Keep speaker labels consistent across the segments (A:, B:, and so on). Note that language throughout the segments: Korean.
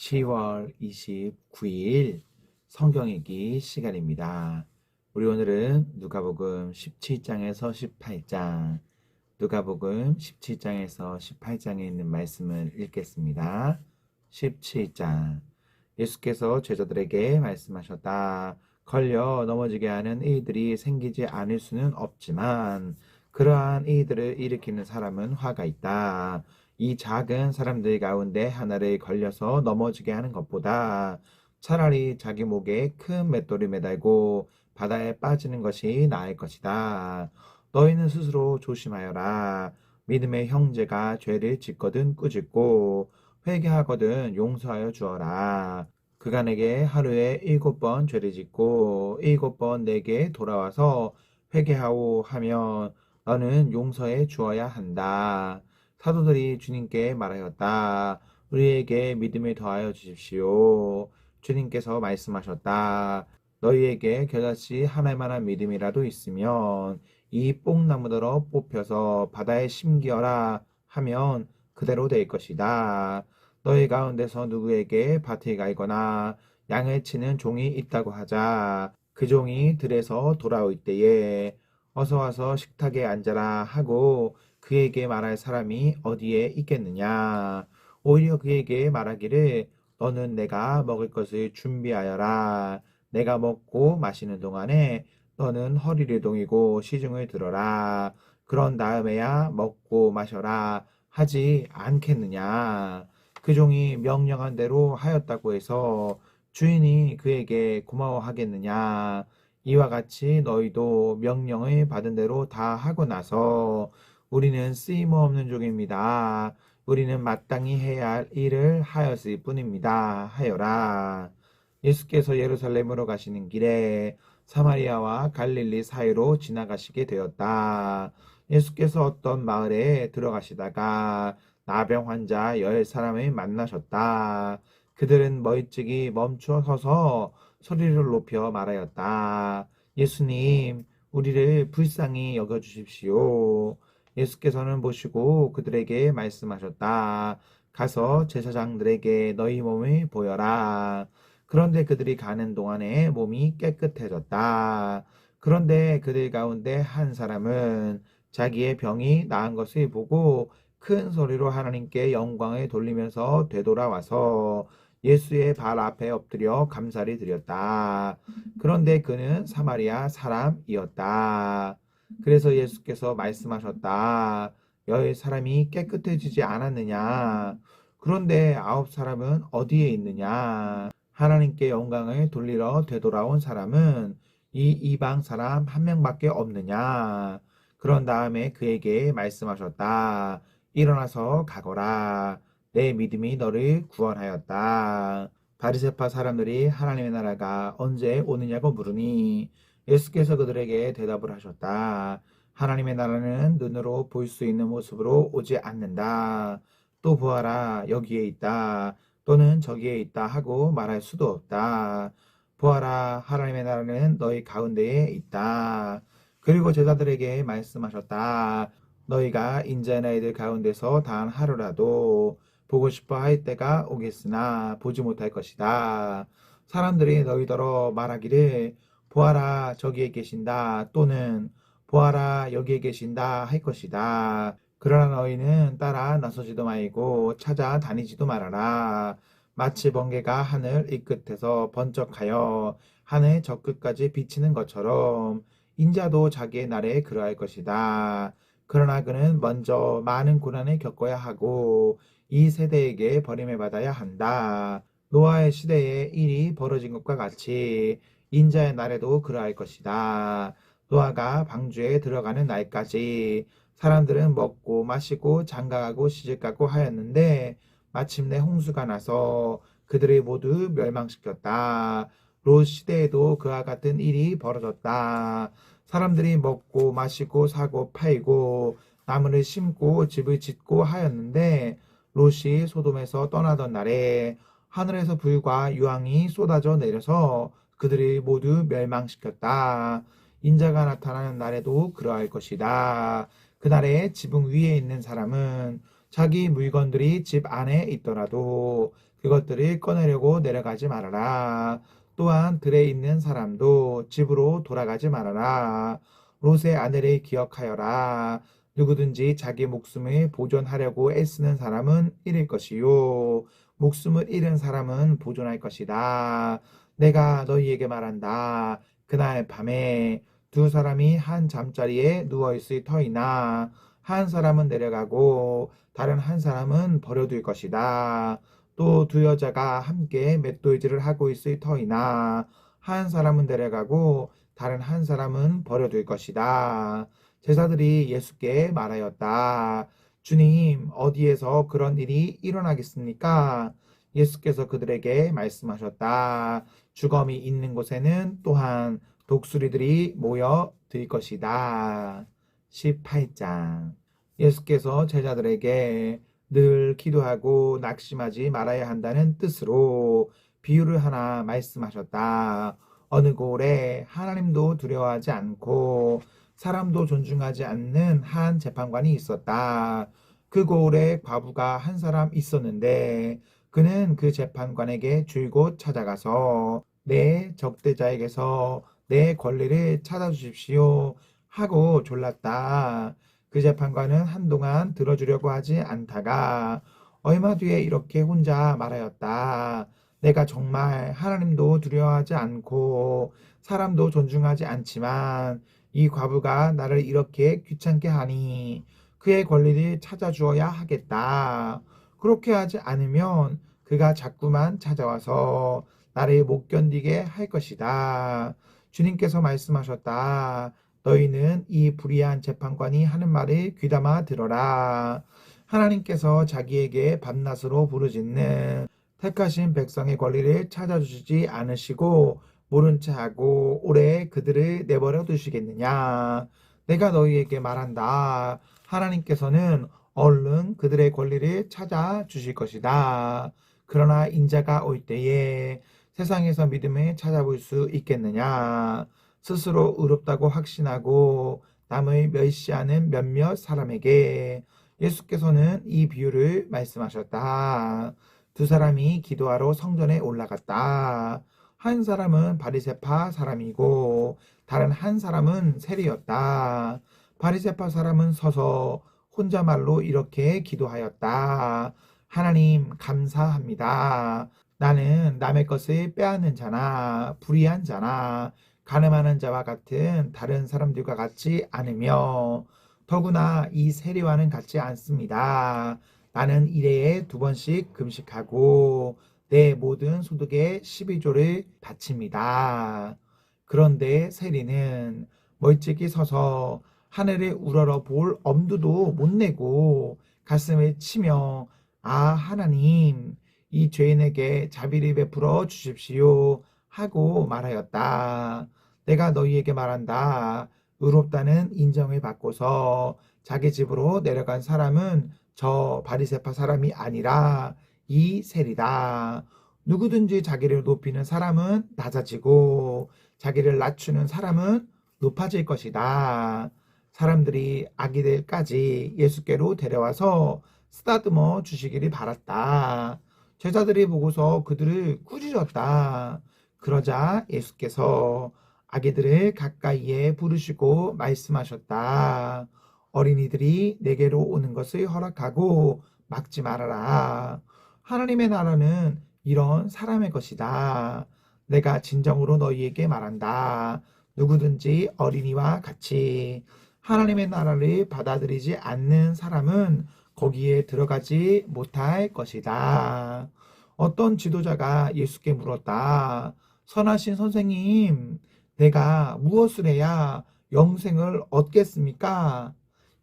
A: 10월 29일 성경 읽기 시간입니다. 우리 오늘은 누가복음 17장에서 18장, 누가복음 17장에서 18장에 있는 말씀을 읽겠습니다. 17장. 예수께서 제자들에게 말씀하셨다. 걸려 넘어지게 하는 이들이 생기지 않을 수는 없지만 그러한 이들을 일으키는 사람은 화가 있다. 이 작은 사람들 가운데 하나를 걸려서 넘어지게 하는 것보다 차라리 자기 목에 큰 맷돌을 매달고 바다에 빠지는 것이 나을 것이다. 너희는 스스로 조심하여라. 믿음의 형제가 죄를 짓거든 꾸짖고 회개하거든 용서하여 주어라. 그가 내게 하루에 7번 죄를 짓고 7번 내게 돌아와서 회개하오 하면 너는 용서해 주어야 한다. 사도들이 주님께 말하였다. 우리에게 믿음을 더하여 주십시오. 주님께서 말씀하셨다. 너희에게 겨자씨 하나만한 믿음이라도 있으면 이 뽕나무더러 뽑혀서 바다에 심기어라 하면 그대로 될 것이다. 너희 가운데서 누구에게 밭을 갈거나 양을 치는 종이 있다고 하자. 그 종이 들에서 돌아올 때에 어서 와서 식탁에 앉아라 하고 그에게 말할 사람이 어디에 있겠느냐. 오히려 그에게 말하기를 너는 내가 먹을 것을 준비하여라. 내가 먹고 마시는 동안에 너는 허리를 동이고 시중을 들어라. 그런 다음에야 먹고 마셔라 하지 않겠느냐. 그 종이 명령한 대로 하였다고 해서 주인이 그에게 고마워하겠느냐. 이와 같이 너희도 명령을 받은 대로 다 하고 나서 우리는 쓰임없는 종입니다. 우리는 마땅히 해야 할 일을 하였을 뿐입니다. 하여라. 예수께서 예루살렘으로 가시는 길에 사마리아와 갈릴리 사이로 지나가시게 되었다. 예수께서 어떤 마을에 들어가시다가 나병 환자 10사람을 만나셨다. 그들은 멀찍이 멈춰 서서 소리를 높여 말하였다. 예수님, 우리를 불쌍히 여겨주십시오. 예수께서는 보시고 그들에게 말씀하셨다. 가서 제사장들에게 너희 몸을 보여라. 그런데 그들이 가는 동안에 몸이 깨끗해졌다. 그런데 그들 가운데 한 사람은 자기의 병이 나은 것을 보고 큰 소리로 하나님께 영광을 돌리면서 되돌아와서 예수의 발 앞에 엎드려 감사를 드렸다. 그런데 그는 사마리아 사람이었다. 그래서 예수께서 말씀하셨다. 10사람이 깨끗해지지 않았느냐? 그런데 9사람은 어디에 있느냐? 하나님께 영광을 돌리러 되돌아온 사람은 이 이방 사람 한 명밖에 없느냐? 그런 다음에 그에게 말씀하셨다. 일어나서 가거라. 내 믿음이 너를 구원하였다. 바리새파 사람들이 하나님의 나라가 언제 오느냐고 물으니 예수께서 그들에게 대답을 하셨다. 하나님의 나라는 눈으로 볼 수 있는 모습으로 오지 않는다. 또 보아라, 여기에 있다. 또는 저기에 있다 하고 말할 수도 없다. 보아라, 하나님의 나라는 너희 가운데에 있다. 그리고 제자들에게 말씀하셨다. 너희가 인자의 나이들 가운데서 단 하루라도 보고 싶어 할 때가 오겠으나 보지 못할 것이다. 사람들이 너희더러 말하기를 보아라 저기에 계신다 또는 보아라 여기에 계신다 할 것이다. 그러나 너희는 따라 나서지도 말고 찾아다니지도 말아라. 마치 번개가 하늘 이 끝에서 번쩍하여 하늘 저 끝까지 비치는 것처럼 인자도 자기의 날에 그러할 것이다. 그러나 그는 먼저 많은 고난을 겪어야 하고 이 세대에게 버림을 받아야 한다. 노아의 시대에 일이 벌어진 것과 같이 인자의 날에도 그러할 것이다. 노아가 방주에 들어가는 날까지 사람들은 먹고 마시고 장가가고 시집가고 하였는데 마침내 홍수가 나서 그들을 모두 멸망시켰다. 롯 시대에도 그와 같은 일이 벌어졌다. 사람들이 먹고 마시고 사고 팔고 나무를 심고 집을 짓고 하였는데 롯이 소돔에서 떠나던 날에 하늘에서 불과 유황이 쏟아져 내려서 그들을 모두 멸망시켰다. 인자가 나타나는 날에도 그러할 것이다. 그날에 지붕 위에 있는 사람은 자기 물건들이 집 안에 있더라도 그것들을 꺼내려고 내려가지 말아라. 또한 들에 있는 사람도 집으로 돌아가지 말아라. 롯의 아내를 기억하여라. 누구든지 자기 목숨을 보존하려고 애쓰는 사람은 잃을 것이요 목숨을 잃은 사람은 보존할 것이다. 내가 너희에게 말한다. 그날 밤에 두 사람이 한 잠자리에 누워 있을 터이나 한 사람은 내려가고 다른 한 사람은 버려둘 것이다. 또 두 여자가 함께 맷돌질을 하고 있을 터이나 한 사람은 내려가고 다른 한 사람은 버려둘 것이다. 제자들이 예수께 말하였다. 주님, 어디에서 그런 일이 일어나겠습니까? 예수께서 그들에게 말씀하셨다. 주검이 있는 곳에는 또한 독수리들이 모여 들 것이다. 18장. 예수께서 제자들에게 늘 기도하고 낙심하지 말아야 한다는 뜻으로 비유를 하나 말씀하셨다. 어느 고을에 하나님도 두려워하지 않고 사람도 존중하지 않는 한 재판관이 있었다. 그 고을에 과부가 한 사람 있었는데 그는 그 재판관에게 줄곧 찾아가서 내 적대자에게서 내 권리를 찾아주십시오 하고 졸랐다. 그 재판관은 한동안 들어주려고 하지 않다가 얼마 뒤에 이렇게 혼자 말하였다. 내가 정말 하나님도 두려워하지 않고 사람도 존중하지 않지만 이 과부가 나를 이렇게 귀찮게 하니 그의 권리를 찾아주어야 하겠다. 그렇게 하지 않으면 그가 자꾸만 찾아와서 나를 못 견디게 할 것이다. 주님께서 말씀하셨다. 너희는 이 불의한 재판관이 하는 말을 귀담아 들어라. 하나님께서 자기에게 밤낮으로 부르짖는 택하신 백성의 권리를 찾아주시지 않으시고 모른 채 하고 오래 그들을 내버려 두시겠느냐. 내가 너희에게 말한다. 하나님께서는 얼른 그들의 권리를 찾아주실 것이다. 그러나 인자가 올 때에 세상에서 믿음을 찾아볼 수 있겠느냐. 스스로 의롭다고 확신하고 남을 멸시하는 몇몇 사람에게 예수께서는 이 비유를 말씀하셨다. 두 사람이 기도하러 성전에 올라갔다. 한 사람은 바리새파 사람이고 다른 한 사람은 세리였다. 바리새파 사람은 서서 혼자말로 이렇게 기도하였다. 하나님 감사합니다. 나는 남의 것을 빼앗는 자나 불의한 자나 가늠하는 자와 같은 다른 사람들과 같지 않으며 더구나 이 세리와는 같지 않습니다. 나는 일해에 2번씩 금식하고 내 모든 소득의 12조를 바칩니다. 그런데 세리는 멀찍이 서서 하늘을 우러러 볼 엄두도 못 내고 가슴을 치며 아 하나님 이 죄인에게 자비를 베풀어 주십시오 하고 말하였다. 내가 너희에게 말한다. 의롭다는 인정을 받고서 자기 집으로 내려간 사람은 저 바리새파 사람이 아니라 이 세리다. 누구든지 자기를 높이는 사람은 낮아지고 자기를 낮추는 사람은 높아질 것이다. 사람들이 아기들까지 예수께로 데려와서 쓰다듬어 주시기를 바랐다. 제자들이 보고서 그들을 꾸짖었다. 그러자 예수께서 아기들을 가까이에 부르시고 말씀하셨다. 어린이들이 내게로 오는 것을 허락하고 막지 말아라. 하나님의 나라는 이런 사람의 것이다. 내가 진정으로 너희에게 말한다. 누구든지 어린이와 같이 하나님의 나라를 받아들이지 않는 사람은 거기에 들어가지 못할 것이다. 어떤 지도자가 예수께 물었다. 선하신 선생님, 내가 무엇을 해야 영생을 얻겠습니까?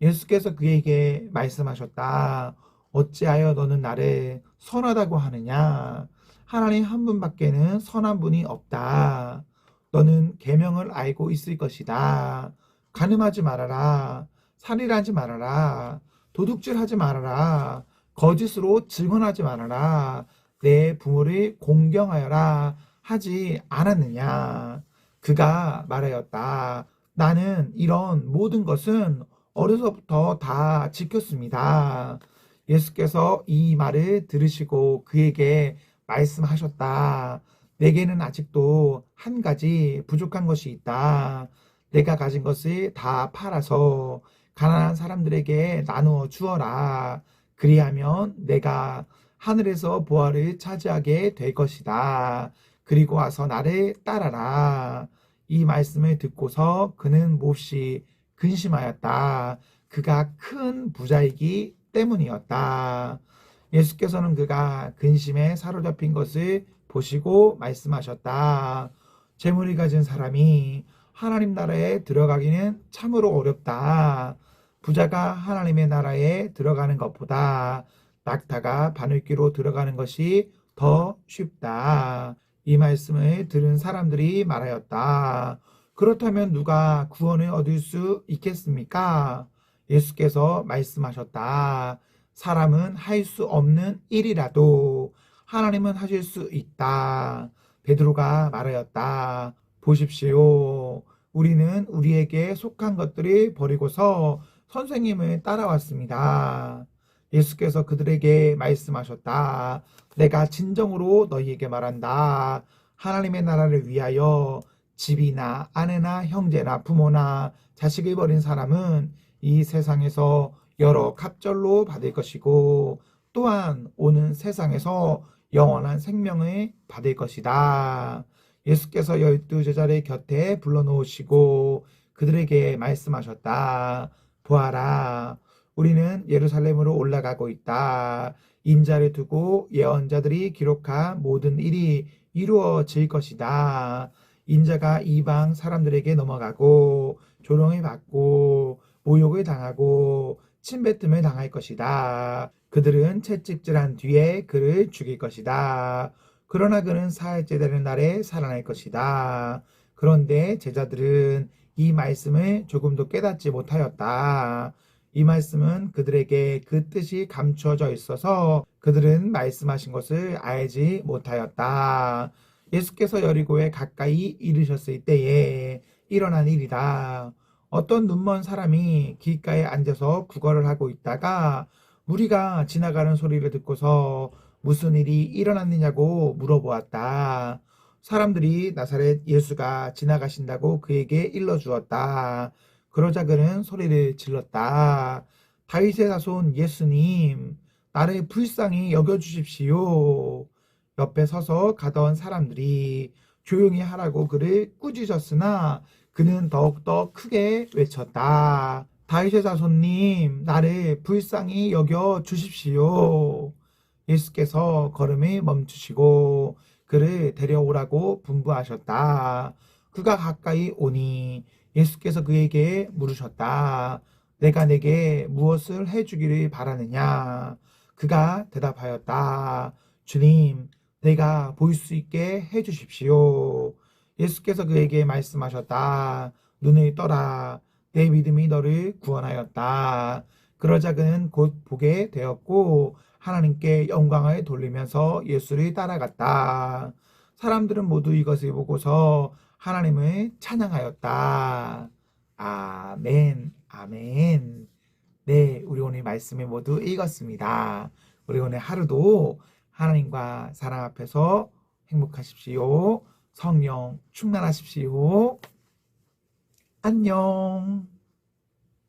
A: 예수께서 그에게 말씀하셨다. 어찌하여 너는 나를 선하다고 하느냐? 하나님 한 분밖에는 선한 분이 없다. 너는 계명을 알고 있을 것이다. 간음하지 말아라. 살인하지 말아라. 도둑질하지 말아라. 거짓으로 증언하지 말아라. 내 부모를 공경하여라 하지 않았느냐. 그가 말하였다. 나는 이런 모든 것은 어려서부터 다 지켰습니다. 예수께서 이 말을 들으시고 그에게 말씀하셨다. 내게는 아직도 한 가지 부족한 것이 있다. 내가 가진 것을 다 팔아서 가난한 사람들에게 나누어 주어라. 그리하면 내가 하늘에서 보화를 차지하게 될 것이다. 그리고 와서 나를 따라라. 이 말씀을 듣고서 그는 몹시 근심하였다. 그가 큰 부자이기 때문이었다. 예수께서는 그가 근심에 사로잡힌 것을 보시고 말씀하셨다. 재물을 가진 사람이 하나님 나라에 들어가기는 참으로 어렵다. 부자가 하나님의 나라에 들어가는 것보다 낙타가 바늘귀로 들어가는 것이 더 쉽다. 이 말씀을 들은 사람들이 말하였다. 그렇다면 누가 구원을 얻을 수 있겠습니까? 예수께서 말씀하셨다. 사람은 할 수 없는 일이라도 하나님은 하실 수 있다. 베드로가 말하였다. 보십시오. 우리는 우리에게 속한 것들을 버리고서 선생님을 따라왔습니다. 예수께서 그들에게 말씀하셨다. 내가 진정으로 너희에게 말한다. 하나님의 나라를 위하여 집이나 아내나 형제나 부모나 자식을 버린 사람은 이 세상에서 여러 갑절로 받을 것이고 또한 오는 세상에서 영원한 생명을 받을 것이다. 예수께서 12제자를 곁에 불러놓으시고 그들에게 말씀하셨다. 보아라, 우리는 예루살렘으로 올라가고 있다. 인자를 두고 예언자들이 기록한 모든 일이 이루어질 것이다. 인자가 이방 사람들에게 넘어가고 조롱을 받고 모욕을 당하고 침뱉음을 당할 것이다. 그들은 채찍질한 뒤에 그를 죽일 것이다. 그러나 그는 사흘째 되는 날에 살아날 것이다. 그런데 제자들은 이 말씀을 조금도 깨닫지 못하였다. 이 말씀은 그들에게 그 뜻이 감추어져 있어서 그들은 말씀하신 것을 알지 못하였다. 예수께서 여리고에 가까이 이르셨을 때에 일어난 일이다. 어떤 눈먼 사람이 길가에 앉아서 구걸을 하고 있다가 무리가 지나가는 소리를 듣고서 무슨 일이 일어났느냐고 물어보았다. 사람들이 나사렛 예수가 지나가신다고 그에게 일러주었다. 그러자 그는 소리를 질렀다. 다윗의 자손 예수님, 나를 불쌍히 여겨주십시오. 옆에 서서 가던 사람들이 조용히 하라고 그를 꾸짖었으나 그는 더욱더 크게 외쳤다. 다윗의 자손님, 나를 불쌍히 여겨 주십시오. 예수께서 걸음을 멈추시고 그를 데려오라고 분부하셨다. 그가 가까이 오니 예수께서 그에게 물으셨다. 내가 내게 무엇을 해주기를 바라느냐? 그가 대답하였다. 주님, 내가 볼 수 있게 해주십시오. 예수께서 그에게 말씀하셨다. 눈을 떠라. 내 믿음이 너를 구원하였다. 그러자 그는 곧 보게 되었고 하나님께 영광을 돌리면서 예수를 따라갔다. 사람들은 모두 이것을 보고서 하나님을 찬양하였다. 아멘, 아멘. 네, 우리 오늘 말씀을 모두 읽었습니다. 우리 오늘 하루도 하나님과 사랑 앞에서 행복하십시오. 성령 충만하십시오. 안녕.